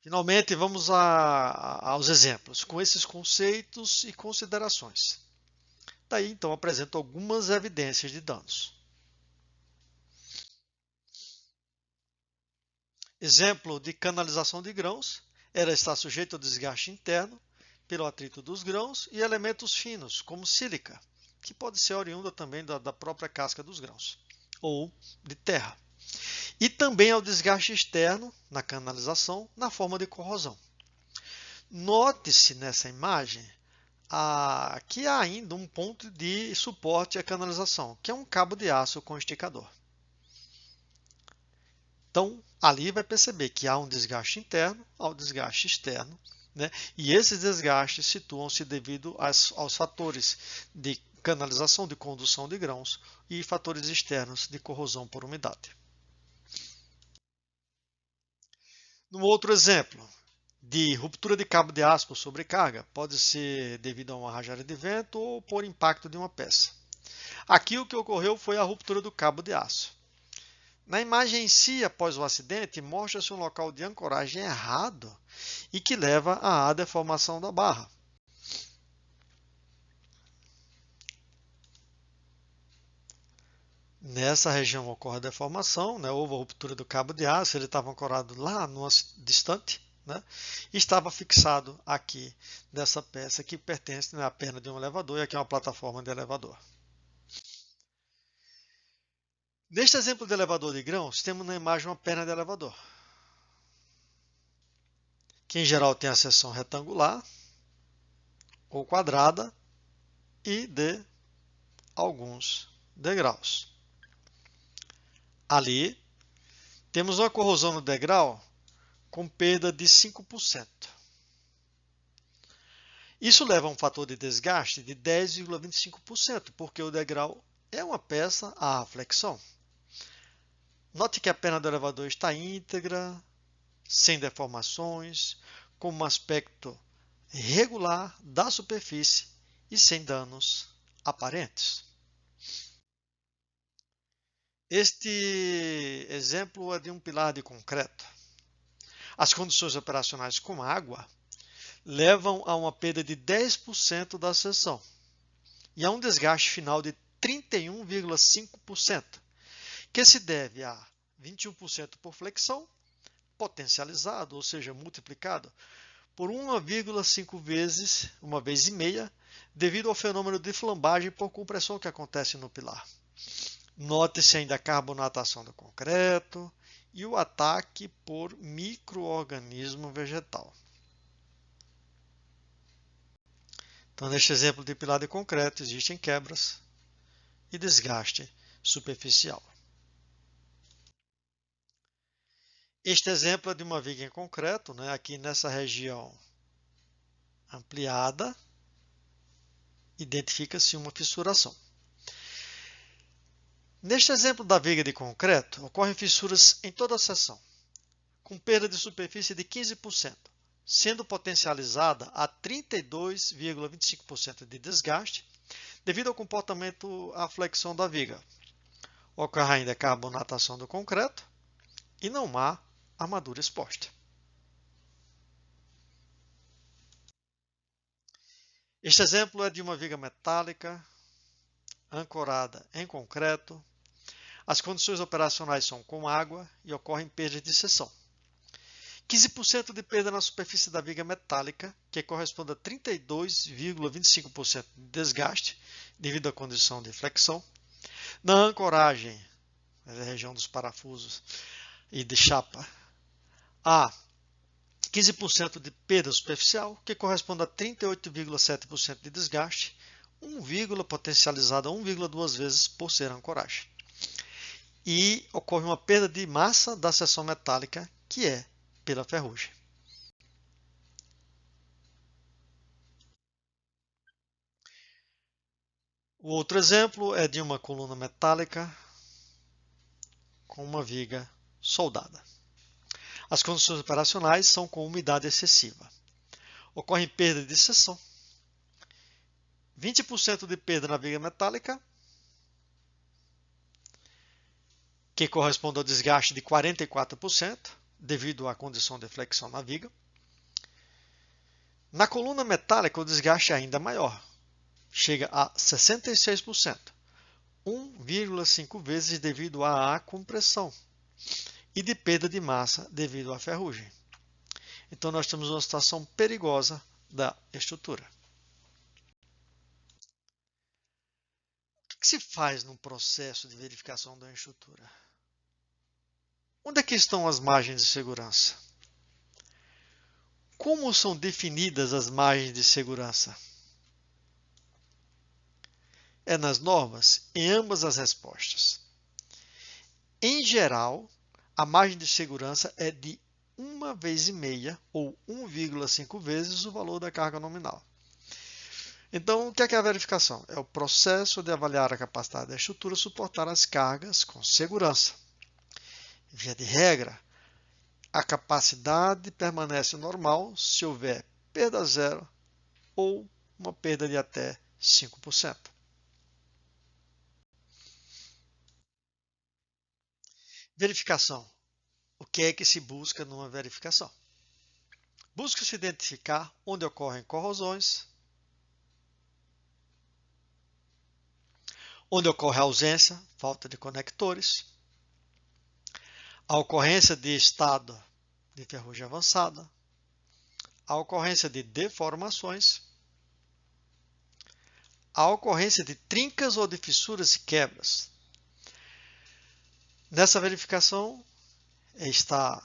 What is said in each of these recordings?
Finalmente, vamos aos exemplos, com esses conceitos e considerações. Daí, então, apresento algumas evidências de danos. Exemplo de canalização de grãos, ela está sujeita ao desgaste interno pelo atrito dos grãos e elementos finos, como sílica, que pode ser oriunda também da própria casca dos grãos, ou de terra. E também ao desgaste externo na canalização, na forma de corrosão. Note-se nessa imagem que há ainda um ponto de suporte à canalização, que é um cabo de aço com esticador. Então, ali vai perceber que há um desgaste interno, há um desgaste externo, né? E esses desgastes situam-se devido aos fatores de canalização, de condução de grãos e fatores externos de corrosão por umidade. No outro exemplo, de ruptura de cabo de aço por sobrecarga, pode ser devido a uma rajada de vento ou por impacto de uma peça. Aqui o que ocorreu foi a ruptura do cabo de aço. Na imagem em si, após o acidente, mostra-se um local de ancoragem errado e que leva à deformação da barra. Nessa região ocorre a deformação, né? Houve a ruptura do cabo de aço, ele estava ancorado lá no distante, né? E estava fixado aqui nessa peça que pertence, né, à perna de um elevador, e aqui é uma plataforma de elevador. Neste exemplo de elevador de grãos, temos na imagem uma perna de elevador, que em geral tem a seção retangular ou quadrada e de alguns degraus. Ali, temos uma corrosão no degrau com perda de 5%. Isso leva a um fator de desgaste de 10,25%, porque o degrau é uma peça à flexão. Note que a perna do elevador está íntegra, sem deformações, com um aspecto regular da superfície e sem danos aparentes. Este exemplo é de um pilar de concreto. As condições operacionais com água levam a uma perda de 10% da seção e a um desgaste final de 31,5%, que se deve a 21% por flexão, potencializado, ou seja, multiplicado por 1,5 vezes, uma vez e meia, devido ao fenômeno de flambagem por compressão que acontece no pilar. Note-se ainda a carbonatação do concreto e o ataque por micro-organismo vegetal. Então, neste exemplo de pilar de concreto, existem quebras e desgaste superficial. Este exemplo é de uma viga em concreto, né? Aqui nessa região ampliada, identifica-se uma fissuração. Neste exemplo da viga de concreto, ocorrem fissuras em toda a seção, com perda de superfície de 15%, sendo potencializada a 32,25% de desgaste, devido ao comportamento à flexão da viga. Ocorre ainda a carbonatação do concreto e não há armadura exposta. Este exemplo é de uma viga metálica ancorada em concreto. As condições operacionais são com água e ocorrem perdas de seção. 15% de perda na superfície da viga metálica, que corresponde a 32,25% de desgaste devido à condição de flexão. Na ancoragem, na região dos parafusos e de chapa, há 15% de perda superficial, que corresponde a 38,7% de desgaste, 1, potencializada 1,2 vezes por ser ancoragem. E ocorre uma perda de massa da seção metálica, que é pela ferrugem. O outro exemplo é de uma coluna metálica com uma viga soldada. As condições operacionais são com umidade excessiva. Ocorre perda de seção, 20% de perda na viga metálica, que corresponde ao desgaste de 44%, devido à condição de flexão na viga. Na coluna metálica, o desgaste é ainda maior, chega a 66%, 1,5 vezes devido à compressão e de perda de massa devido à ferrugem. Então, nós temos uma situação perigosa da estrutura. O que se faz no processo de verificação da estrutura? Onde é que estão as margens de segurança? Como são definidas as margens de segurança? É nas normas? Em ambas as respostas. Em geral, a margem de segurança é de 1,5 vezes ou 1,5 vezes o valor da carga nominal. Então, o que é a verificação? É o processo de avaliar a capacidade da estrutura suportar as cargas com segurança. Via de regra, a capacidade permanece normal se houver perda zero ou uma perda de até 5%. Verificação. O que é que se busca numa verificação? Busca-se identificar onde ocorrem corrosões, onde ocorre ausência, falta de conectores, a ocorrência de estado de ferrugem avançada, a ocorrência de deformações, a ocorrência de trincas ou de fissuras e quebras. Nessa verificação está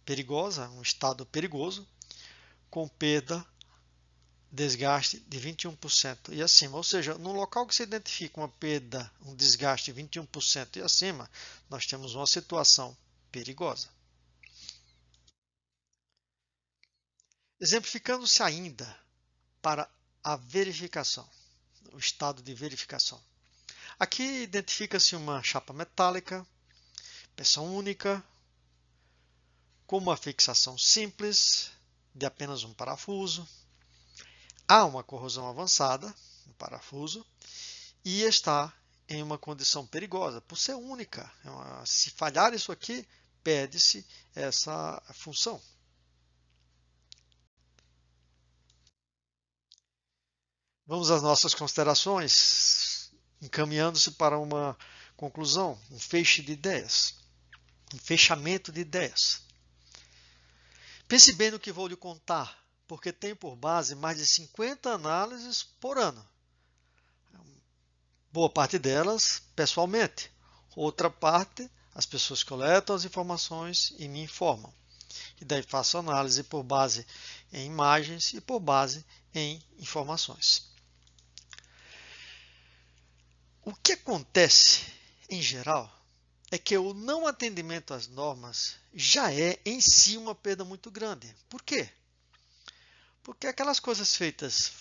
perigosa, um estado perigoso, com perda, desgaste de 21% e acima. Ou seja, no local que se identifica uma perda, um desgaste de 21% e acima, nós temos uma situação perigosa. Exemplificando-se ainda para a verificação, o estado de verificação. Aqui identifica-se uma chapa metálica, peça única, com uma fixação simples de apenas um parafuso. Há uma corrosão avançada no parafuso e está em uma condição perigosa, por ser única. Se falhar isso aqui, perde-se essa função. Vamos às nossas considerações, encaminhando-se para uma conclusão, um feixe de ideias, um fechamento de ideias. Pense bem no que vou lhe contar, porque tem por base mais de 50 análises por ano. Boa parte delas, pessoalmente. Outra parte, as pessoas coletam as informações e me informam. E daí faço análise por base em imagens e por base em informações. O que acontece, em geral, é que o não atendimento às normas já é em si uma perda muito grande. Por quê? Porque aquelas coisas feitas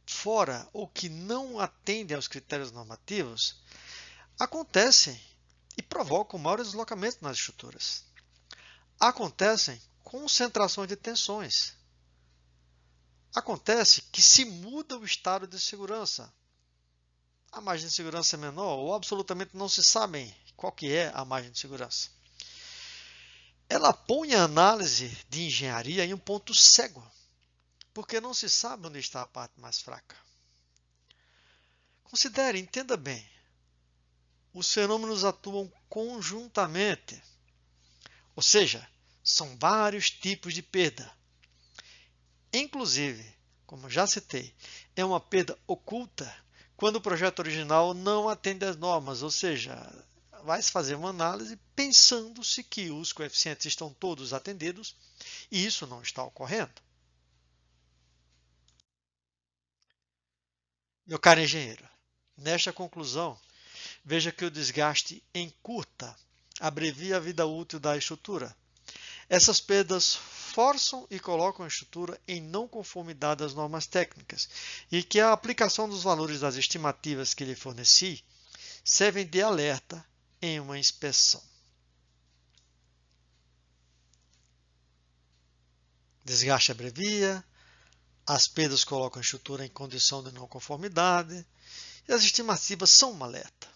fora ou que não atendem aos critérios normativos acontecem e provocam maior deslocamento nas estruturas. Acontecem concentrações de tensões. Acontece que se muda o estado de segurança. A margem de segurança é menor ou absolutamente não se sabe qual que é a margem de segurança. Ela põe a análise de engenharia em um ponto cego, porque não se sabe onde está a parte mais fraca. Considere, entenda bem, os fenômenos atuam conjuntamente, ou seja, são vários tipos de perda. Inclusive, como já citei, é uma perda oculta quando o projeto original não atende às normas, ou seja, vai-se fazer uma análise pensando-se que os coeficientes estão todos atendidos e isso não está ocorrendo. Meu caro engenheiro, nesta conclusão, veja que o desgaste encurta, abrevia a vida útil da estrutura. Essas perdas forçam e colocam a estrutura em não conformidade às normas técnicas e que a aplicação dos valores das estimativas que lhe forneci servem de alerta em uma inspeção. Desgaste abrevia, as perdas colocam a estrutura em condição de não conformidade e as estimativas são um alerta.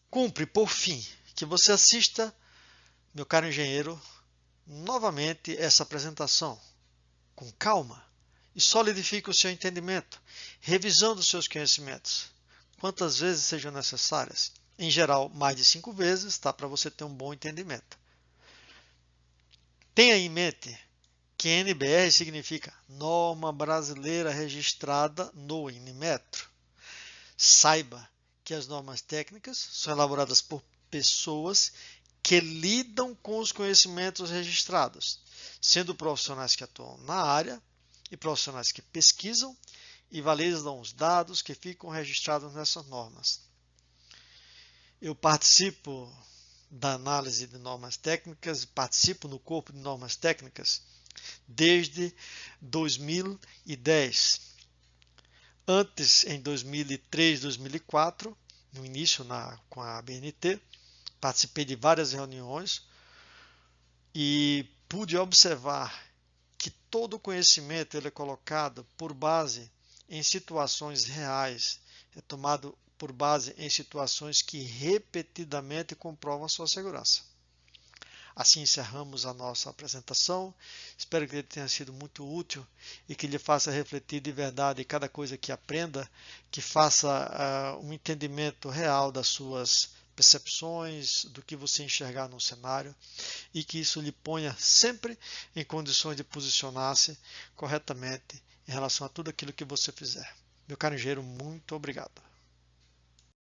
Cumpre, por fim, que você assista, meu caro engenheiro, novamente essa apresentação com calma e solidifique o seu entendimento, revisando os seus conhecimentos, quantas vezes sejam necessárias. Em geral, mais de 5 vezes, tá? Para você ter um bom entendimento. Tenha em mente que NBR significa Norma Brasileira Registrada no Inmetro. Saiba que as normas técnicas são elaboradas por pessoas que lidam com os conhecimentos registrados, sendo profissionais que atuam na área e profissionais que pesquisam e validam os dados que ficam registrados nessas normas. Eu participo da análise de normas técnicas, participo no corpo de normas técnicas desde 2010. Antes, em 2003, 2004, no início com a ABNT, participei de várias reuniões e pude observar que todo o conhecimento ele é colocado por base em situações reais, é tomado por base em situações que repetidamente comprovam a sua segurança. Assim encerramos a nossa apresentação. Espero que ele tenha sido muito útil e que lhe faça refletir de verdade cada coisa que aprenda, que faça um entendimento real das suas percepções, do que você enxergar no cenário e que isso lhe ponha sempre em condições de posicionar-se corretamente em relação a tudo aquilo que você fizer. Meu caro engenheiro, muito obrigado.